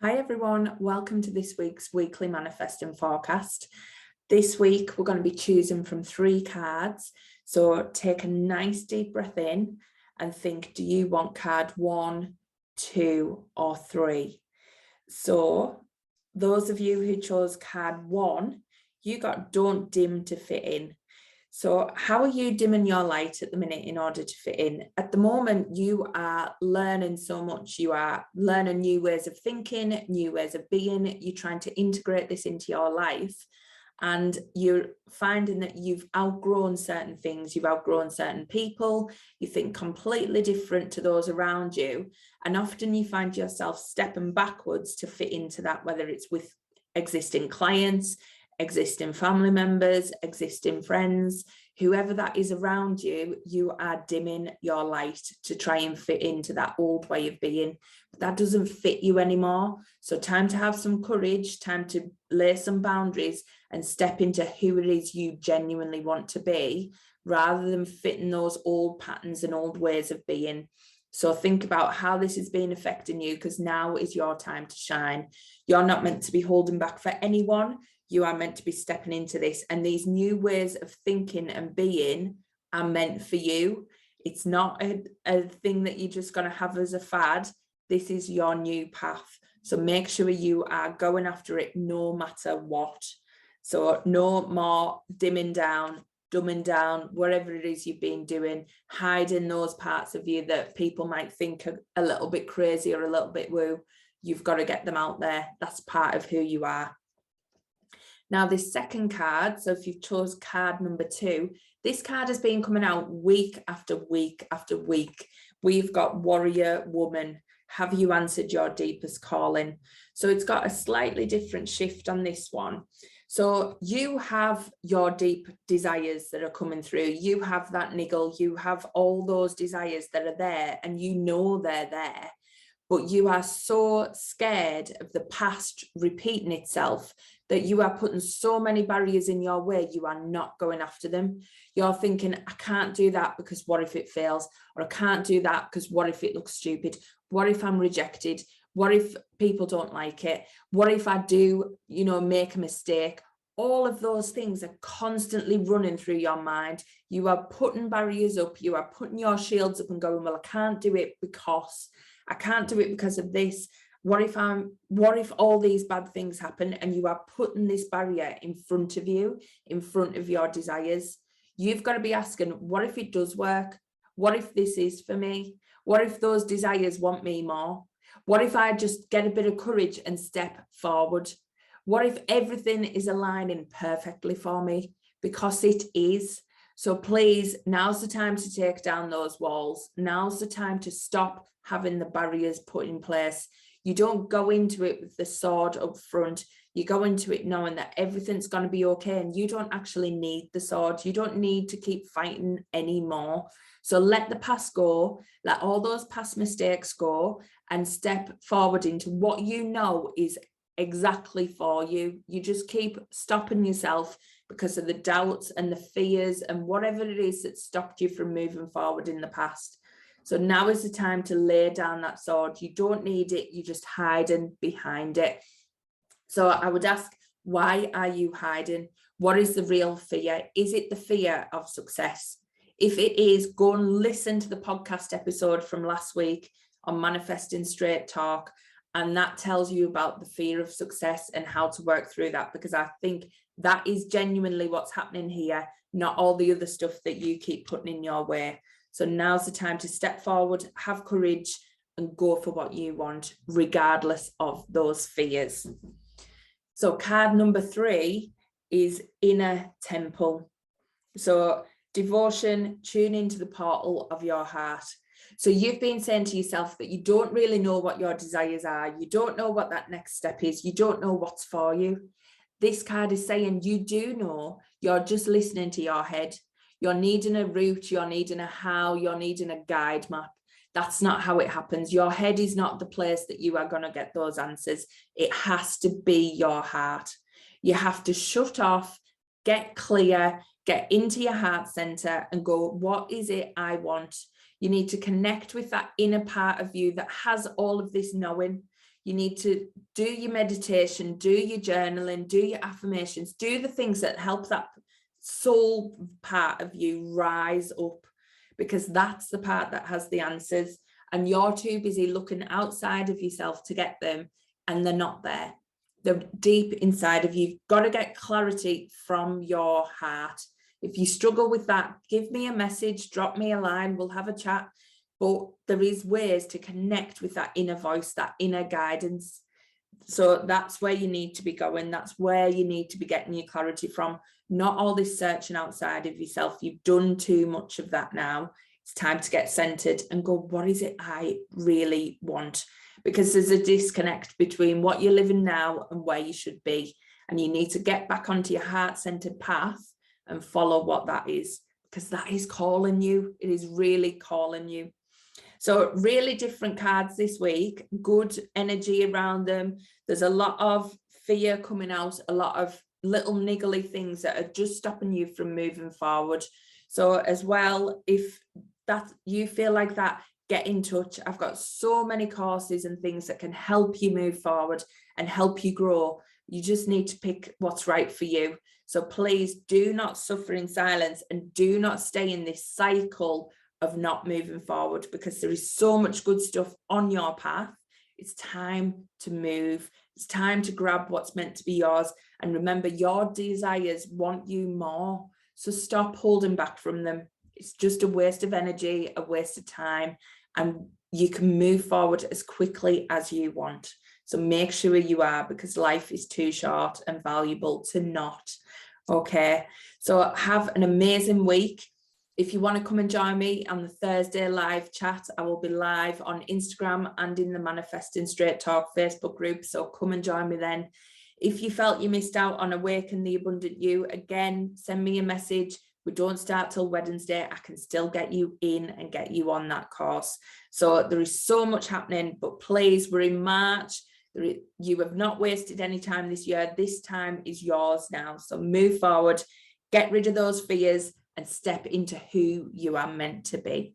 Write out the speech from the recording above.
Hi everyone, welcome to this week's weekly manifesting forecast. This week we're going to be choosing from 3 cards. So take a nice deep breath in and think, do you want card 1, 2 or 3? So those of you who chose card 1, you got don't dim to fit in. So how are you dimming your light at the minute in order to fit in? At the moment, you are learning so much. You are learning new ways of thinking, new ways of being. You're trying to integrate this into your life. And you're finding that you've outgrown certain things. You've outgrown certain people. You think completely different to those around you. And often you find yourself stepping backwards to fit into that, whether it's with existing clients, existing family members, existing friends, whoever that is around you, you are dimming your light to try and fit into that old way of being. But that doesn't fit you anymore. So time to have some courage, time to lay some boundaries and step into who it is you genuinely want to be, rather than fitting those old patterns and old ways of being. So think about how this has been affecting you, because now is your time to shine. You're not meant to be holding back for anyone. You are meant to be stepping into this, and these new ways of thinking and being are meant for you. It's not a thing that you're just going to have as a fad. This is your new path. So make sure you are going after it no matter what. So no more dimming down, dumbing down, whatever it is you've been doing, hiding those parts of you that people might think are a little bit crazy or a little bit woo. You've got to get them out there. That's part of who you are. Now, this second card, so if you've chose card number 2, this card has been coming out week after week after week. We've got warrior woman. Have you answered your deepest calling? So it's got a slightly different shift on this one. So you have your deep desires that are coming through. You have that niggle. You have all those desires that are there, and you know they're there. But you are so scared of the past repeating itself that you are putting so many barriers in your way, you are not going after them. You're thinking, I can't do that because what if it fails? Or I can't do that because what if it looks stupid? What if I'm rejected? What if people don't like it? What if I do, make a mistake? All of those things are constantly running through your mind. You are putting barriers up. You are putting your shields up and going, well, I can't do it because I can't do it because of this. What if all these bad things happen? And you are putting this barrier in front of you, in front of your desires. You've got to be asking, what if it does work? What if this is for me? What if those desires want me more? What if I just get a bit of courage and step forward? What if everything is aligning perfectly for me? Because it is. So please, now's the time to take down those walls. Now's the time to stop having the barriers put in place. You don't go into it with the sword up front. You go into it knowing that everything's going to be okay, and you don't actually need the sword. You don't need to keep fighting anymore. So let the past go, let all those past mistakes go, and step forward into what you know is exactly for you. You just keep stopping yourself because of the doubts and the fears and whatever it is that stopped you from moving forward in the past. So now is the time to lay down that sword. You don't need it. You're just hiding behind it. So I would ask, why are you hiding? What is the real fear? Is it the fear of success? If it is, go and listen to the podcast episode from last week on Manifesting Straight Talk. And that tells you about the fear of success and how to work through that, because I think that is genuinely what's happening here, not all the other stuff that you keep putting in your way. So now's the time to step forward, have courage, and go for what you want, regardless of those fears. So card number 3 is inner temple. So devotion, tune into the portal of your heart. So you've been saying to yourself that you don't really know what your desires are. You don't know what that next step is. You don't know what's for you. This card is saying you do know. You're just listening to your head. You're needing a route, you're needing a how, you're needing a guide map. That's not how it happens. Your head is not the place that you are going to get those answers. It has to be your heart. You have to shut off, get clear, get into your heart center and go, what is it I want? You need to connect with that inner part of you that has all of this knowing. You need to do your meditation, do your journaling, do your affirmations, do the things that help that soul part of you rise up, because that's the part that has the answers, and you're too busy looking outside of yourself to get them, and they're not there. They're deep inside of you. You've got to get clarity from your heart. If you struggle with that, give me a message, drop me a line, we'll have a chat. But there is ways to connect with that inner voice, that inner guidance. So that's where you need to be going. That's where you need to be getting your clarity from. Not all this searching outside of yourself. You've done too much of that now. It's time to get centered and go, what is it I really want? Because there's a disconnect between what you're living now and where you should be. And you need to get back onto your heart-centered path and follow what that is, because that is calling you. It is really calling you. So really different cards this week, good energy around them. There's a lot of fear coming out, a lot of little niggly things that are just stopping you from moving forward. So as well, if that you feel like that, get in touch. I've got so many courses and things that can help you move forward and help you grow. You just need to pick what's right for you. So please do not suffer in silence, and do not stay in this cycle of not moving forward, because there is so much good stuff on your path. It's time to move. It's time to grab what's meant to be yours. And remember, your desires want you more. So stop holding back from them. It's just a waste of energy, a waste of time, and you can move forward as quickly as you want. So make sure you are, because life is too short and valuable to not. Okay, so have an amazing week. If you want to come and join me on the Thursday live chat, I will be live on Instagram and in the Manifesting Straight Talk Facebook group. So come and join me then. If you felt you missed out on Awaken the Abundant You, again, send me a message. We don't start till Wednesday. I can still get you in and get you on that course. So there is so much happening, but please, we're in March. You have not wasted any time this year. This time is yours now. So move forward, get rid of those fears, and step into who you are meant to be.